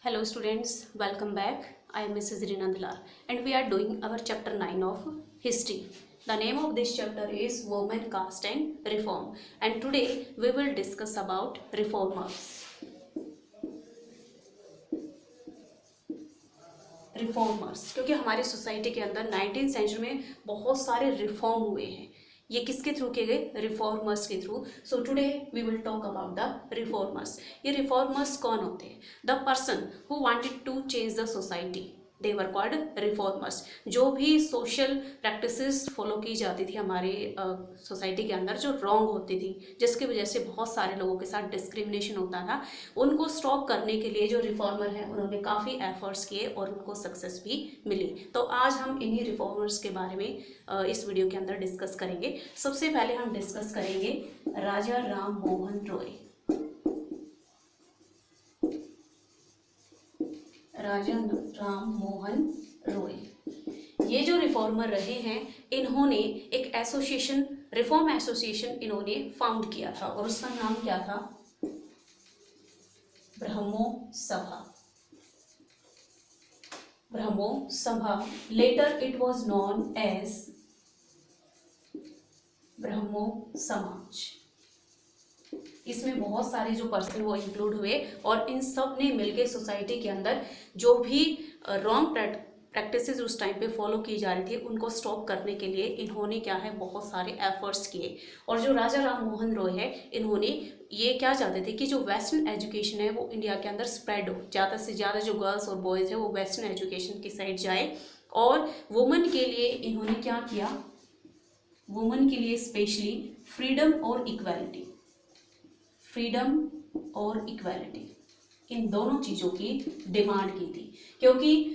Hello students, welcome back. I am Mrs. Rina Dalal and we are doing our chapter 9 of history. The name of this chapter is Women, Caste and Reform, and today we will discuss about reformers. Reformers, क्योंकि हमारी society के अंदर 19th century में बहुत सारे reform हुए हैं. ये किसके थ्रू किए गए? रिफॉर्मर्स के through. So today we will talk about the reformers. ये रिफॉर्मर्स कौन होते हैं? The person who wanted to change the society, they were called reformers. जो भी सोशल प्रैक्टिसेस फॉलो की जाती थी हमारे सोसाइटी के अंदर, जो रॉन्ग होती थी, जिसकी वजह से बहुत सारे लोगों के साथ डिस्क्रिमिनेशन होता था, उनको स्टॉप करने के लिए जो रिफॉर्मर हैं उन्होंने काफ़ी एफर्ट्स किए और उनको सक्सेस भी मिली. तो आज हम इन्हीं रिफॉर्मर्स के बारे में इस वीडियो के अंदर डिस्कस करेंगे. सबसे पहले हम डिस्कस करेंगे राजा राम मोहन रॉय. राजा राम मोहन रॉय ये जो रिफॉर्मर रहे हैं, इन्होंने एक एसोसिएशन, रिफॉर्म एसोसिएशन इन्होंने फाउंड किया था और उसका नाम क्या था? ब्रह्मो Sabha. Brahmo Sabha. Later it was known as Brahmo Samaj. इसमें बहुत सारे जो पर्सन वो इंक्लूड हुए और इन सब ने मिलकर सोसाइटी के अंदर जो भी रॉन्ग प्रैक्टिसेस उस टाइम पे फॉलो की जा रही थी उनको स्टॉप करने के लिए इन्होंने क्या है, बहुत सारे एफर्ट्स किए. और जो राजा राम मोहन रॉय है, इन्होंने ये क्या चाहते थे कि जो वेस्टर्न एजुकेशन है वो इंडिया के अंदर स्प्रेड हो, ज़्यादा से ज़्यादा जो गर्ल्स और बॉयज़ है वो वेस्टर्न एजुकेशन की साइड जाए. और वुमेन के लिए इन्होंने क्या किया? वुमेन के लिए स्पेशली फ्रीडम और इक्वालिटी, फ्रीडम और इक्वालिटी, इन दोनों चीज़ों की डिमांड की थी. क्योंकि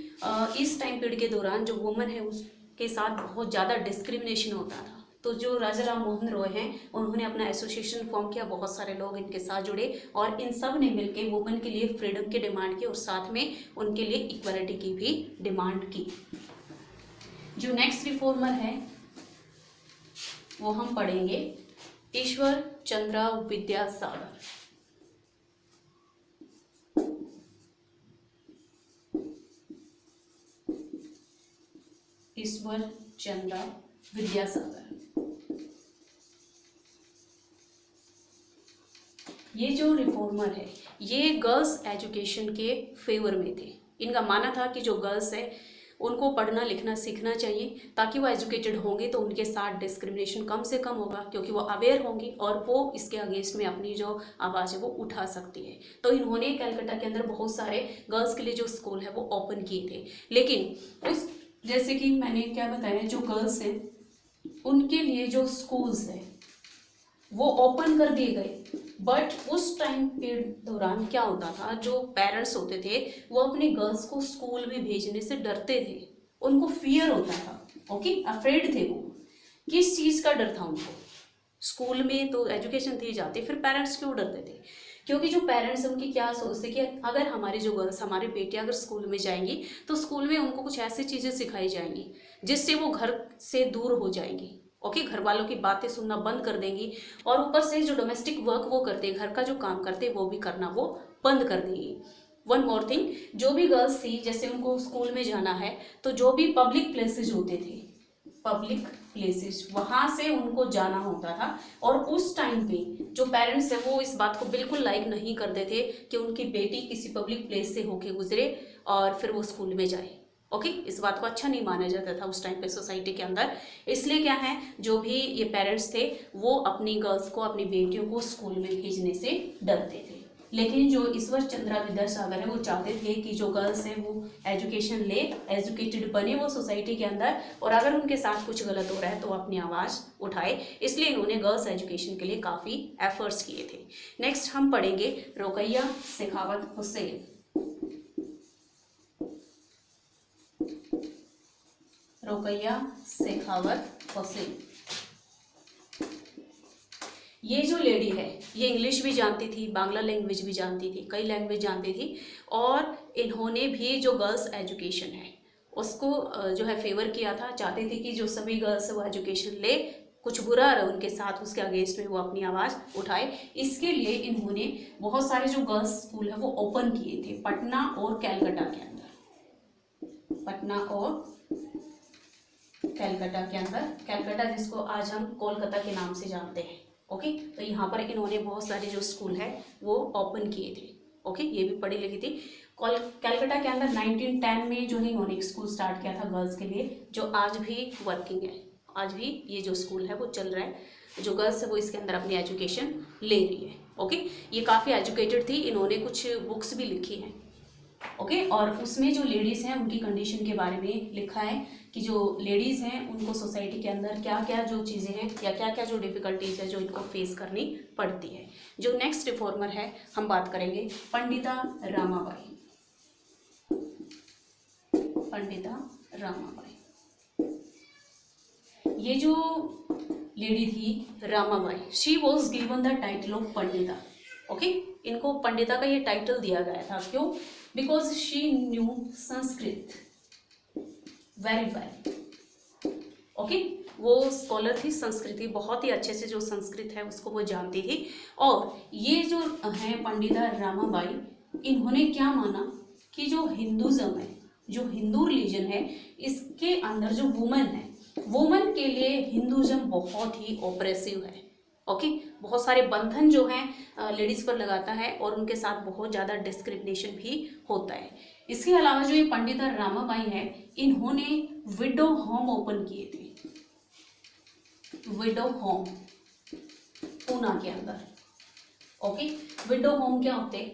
इस टाइम पीरियड के दौरान जो वुमेन है उसके साथ बहुत ज़्यादा डिस्क्रिमिनेशन होता था. तो जो राजा राम मोहन रॉय हैं उन्होंने अपना एसोसिएशन फॉर्म किया, बहुत सारे लोग इनके साथ जुड़े और इन सब ने मिलकर वुमेन के लिए फ्रीडम की डिमांड की और साथ में उनके लिए इक्वालिटी की भी डिमांड की. जो नेक्स्ट रिफॉर्मर है वो हम पढ़ेंगे ईश्वर चंद्र विद्यासागर. ईश्वर चंद्र विद्यासागर. ये जो रिफॉर्मर है ये गर्ल्स एजुकेशन के फेवर में थे. इनका मानना था कि जो गर्ल्स है उनको पढ़ना लिखना सीखना चाहिए ताकि वो एजुकेटेड होंगे तो उनके साथ डिस्क्रिमिनेशन कम से कम होगा, क्योंकि वो अवेयर होंगी और वो इसके अगेंस्ट में अपनी जो आवाज़ है वो उठा सकती है. तो इन्होंने कलकत्ता के अंदर बहुत सारे गर्ल्स के लिए जो स्कूल है वो ओपन किए थे. लेकिन उस जैसे कि मैंने क्या बताया, जो गर्ल्स हैं उनके लिए जो स्कूल्स हैं वो ओपन कर दिए गए. बट उस टाइम के दौरान क्या होता था, जो पेरेंट्स होते थे वो अपने गर्ल्स को स्कूल में भेजने से डरते थे. उनको फियर होता था, ओके, अफ्रेड थे वो. किस चीज़ का डर था उनको? स्कूल में तो एजुकेशन दी जाती, फिर पेरेंट्स क्यों डरते थे? क्योंकि जो पेरेंट्स उनकी क्या सोचते कि अगर हमारी जो गर्ल्स, हमारी बेटियां अगर स्कूल में जाएंगी तो स्कूल में उनको कुछ ऐसी चीज़ें सिखाई जाएंगी जिससे वो घर से दूर हो जाएंगी. ओके, घर वालों की बातें सुनना बंद कर देंगी और ऊपर से जो डोमेस्टिक वर्क वो करते हैं, घर का जो काम करते हैं वो भी करना वो बंद कर देंगी. वन मोर थिंग, जो भी गर्ल्स थी जैसे उनको स्कूल में जाना है तो जो भी पब्लिक प्लेसेस होते थे, पब्लिक प्लेसेस, वहाँ से उनको जाना होता था. और उस टाइम पे जो पेरेंट्स है वो इस बात को बिल्कुल लाइक नहीं करते थे कि उनकी बेटी किसी पब्लिक प्लेस से होके गुजरे और फिर वो स्कूल में जाए. ओके, इस बात को अच्छा नहीं माना जाता था उस टाइम पे सोसाइटी के अंदर. इसलिए क्या है, जो भी ये पेरेंट्स थे वो अपनी गर्ल्स को, अपनी बेटियों को स्कूल में भेजने से डरते थे. लेकिन जो ईश्वर चंद्र विद्यासागर है वो चाहते थे कि जो गर्ल्स हैं वो एजुकेशन ले, एजुकेटेड बने वो सोसाइटी के अंदर, और अगर उनके साथ कुछ गलत हो रहा है तो वो अपनी आवाज़ उठाए. इसलिए इन्होंने गर्ल्स एजुकेशन के लिए काफ़ी एफर्ट्स किए थे. नेक्स्ट हम पढ़ेंगे रुकैया शेखावत हुसैन. रुकैया शेखावत हुसैन. ये जो लेडी है ये इंग्लिश भी जानती थी, बांग्ला लैंग्वेज भी जानती थी, कई लैंग्वेज जानती थी. और इन्होंने भी जो गर्ल्स एजुकेशन है उसको जो है फेवर किया था. चाहते थे कि जो सभी गर्ल्स वो एजुकेशन ले, कुछ बुरा रहा उनके साथ, उसके अगेंस्ट में वो अपनी आवाज़ उठाए। इसके लिए इन्होंने बहुत सारे जो गर्ल्स स्कूल है वो ओपन किए थे पटना और कैलकाटा के अंदर, पटना और कैलकाटा के अंदर, कैलकाटा जिसको आज हम कोलकाता के नाम से जानते हैं। ओके, तो यहाँ पर इन्होंने बहुत सारे जो स्कूल है वो ओपन किए थे। ओके, ये भी पढ़ी लिखी थी। कैलकाटा के अंदर 1910 में जो है इन्होंने एक स्कूल स्टार्ट किया था गर्ल्स के लिए, जो आज भी वर्किंग है। आज भी ये जो स्कूल है वो चल रहा है, जो गर्ल्स है वो इसके अंदर अपनी एजुकेशन ले रही है। ओके, ये काफ़ी एजुकेटेड थी, इन्होंने कुछ बुक्स भी लिखी हैं। ओके, और उसमें जो लेडीज़ हैं उनकी कंडीशन के बारे में लिखा है कि जो लेडीज़ हैं उनको सोसाइटी के अंदर क्या क्या जो चीज़ें हैं या क्या क्या जो डिफ़िकल्टीज है जो इनको फेस करनी पड़ती है। जो नेक्स्ट रिफॉर्मर है हम बात करेंगे पंडिता रामाबाई। पंडिता रामाबाई, ये जो लेडी थी Ramabai, she was given the title of Pandita. Okay, इनको पंडिता का ये टाइटल दिया गया था, क्यों? Because she knew Sanskrit very well. Okay, वो स्कॉलर थी, संस्कृति बहुत ही अच्छे से जो संस्कृत है उसको वो जानती थी। और ये जो है पंडिता रामाबाई, इन्होंने क्या माना कि जो हिंदुज़म है, जो हिंदू रिलीजन है, इसके अंदर जो वुमेन है, वुमेन के लिए हिंदुज़म बहुत ही ऑप्रेसिव है। ओके, बहुत सारे बंधन जो हैं लेडीज़ पर लगाता है और उनके साथ बहुत ज़्यादा डिस्क्रिमिनेशन भी होता है। इसके अलावा जो ये पंडिता रामाबाई है, इन्होंने विडो होम ओपन किए थे, विडो होम पूना के अंदर। ओके, विडो होम क्या होते हैं?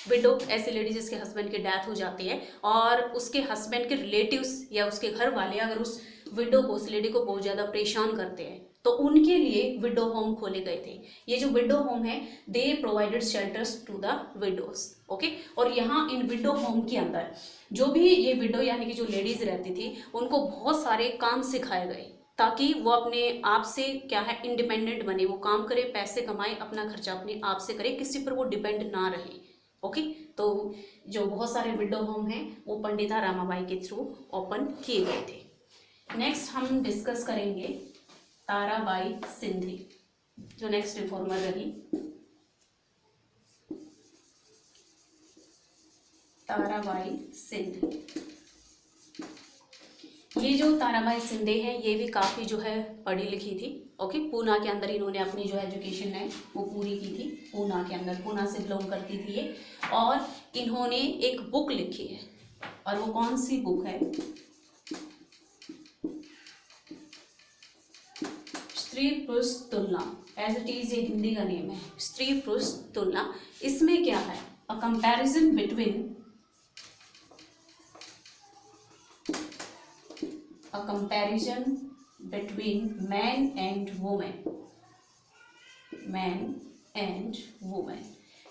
विडो ऐसे लेडी जिसके हस्बैंड की डेथ हो जाती है और उसके हस्बैंड के रिलेटिव्स या उसके घर वाले अगर उस विडो को, उस लेडी को बहुत ज़्यादा परेशान करते हैं तो उनके लिए विडो होम खोले गए थे। ये जो विडो होम है, they provided shelters to the widows. Okay, और यहाँ इन विडो होम के अंदर जो भी ये विडो यानी कि जो लेडीज रहती थी उनको बहुत सारे काम सिखाए गए ताकि वो अपने आप से क्या है इंडिपेंडेंट बने, वो काम करे, पैसे कमाए, अपना खर्चा अपने आप से करे, किसी पर वो डिपेंड ना रहे। ओके, तो जो बहुत सारे विडो होम हैं वो पंडिता रामाबाई के थ्रू ओपन किए गए थे। नेक्स्ट हम डिस्कस करेंगे ताराबाई सिंधी, जो नेक्स्ट रिफॉर्मर रही। ताराबाई सिंधी, ये जो ताराबाई सिंधे हैं ये भी काफ़ी जो है पढ़ी लिखी थी। ओके, पूना के अंदर इन्होंने अपनी जो एजुकेशन है वो पूरी की थी। पूना के अंदर, पूना से बिलोंग करती थी ये, और इन्होंने एक बुक लिखी है, और वो कौन सी बुक है? स्त्री पुरुष तुलना, एज इट इज, ये हिंदी का नेम है, स्त्री पुरुष तुलना। इसमें क्या है? A comparison between man and women, man and women.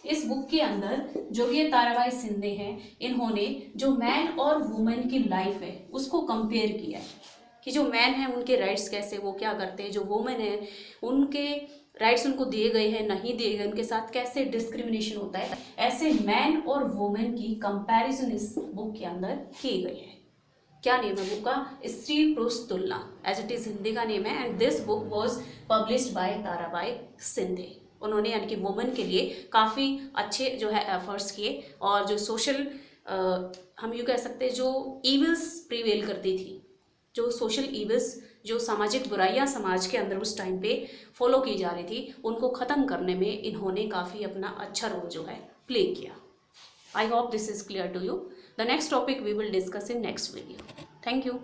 इस बुक के अंदर जो ये ताराबाई सिंधे हैं, इन्होंने जो मैन और वुमेन की लाइफ है उसको कंपेयर किया है कि जो मैन है उनके राइट्स कैसे, वो क्या करते हैं, जो वुमेन है उनके राइट्स उनको दिए गए हैं नहीं दिए गए, उनके साथ कैसे डिस्क्रिमिनेशन होता है। ऐसे मैन और वुमेन की कंपैरिजन इस बुक के अंदर की गई है। क्या नेम है बुक का? स्त्री पुरुष तुलना, एज इट इज हिंदी का नेम है। And this book was published by Tarabai Shinde. उन्होंने यानी कि वुमेन के लिए काफ़ी अच्छे जो है एफर्ट्स किए, और जो सोशल हम यूँ कह सकते हैं जो ईविल्स प्रिवेल करती थी, जो सोशल ईविल्स, जो सामाजिक बुराइयां समाज के अंदर उस टाइम पे फॉलो की जा रही थी, उनको ख़त्म करने में इन्होंने काफ़ी अपना अच्छा रोल जो है प्ले किया। I hope this is clear to you. The next topic we will discuss in next video. Thank you.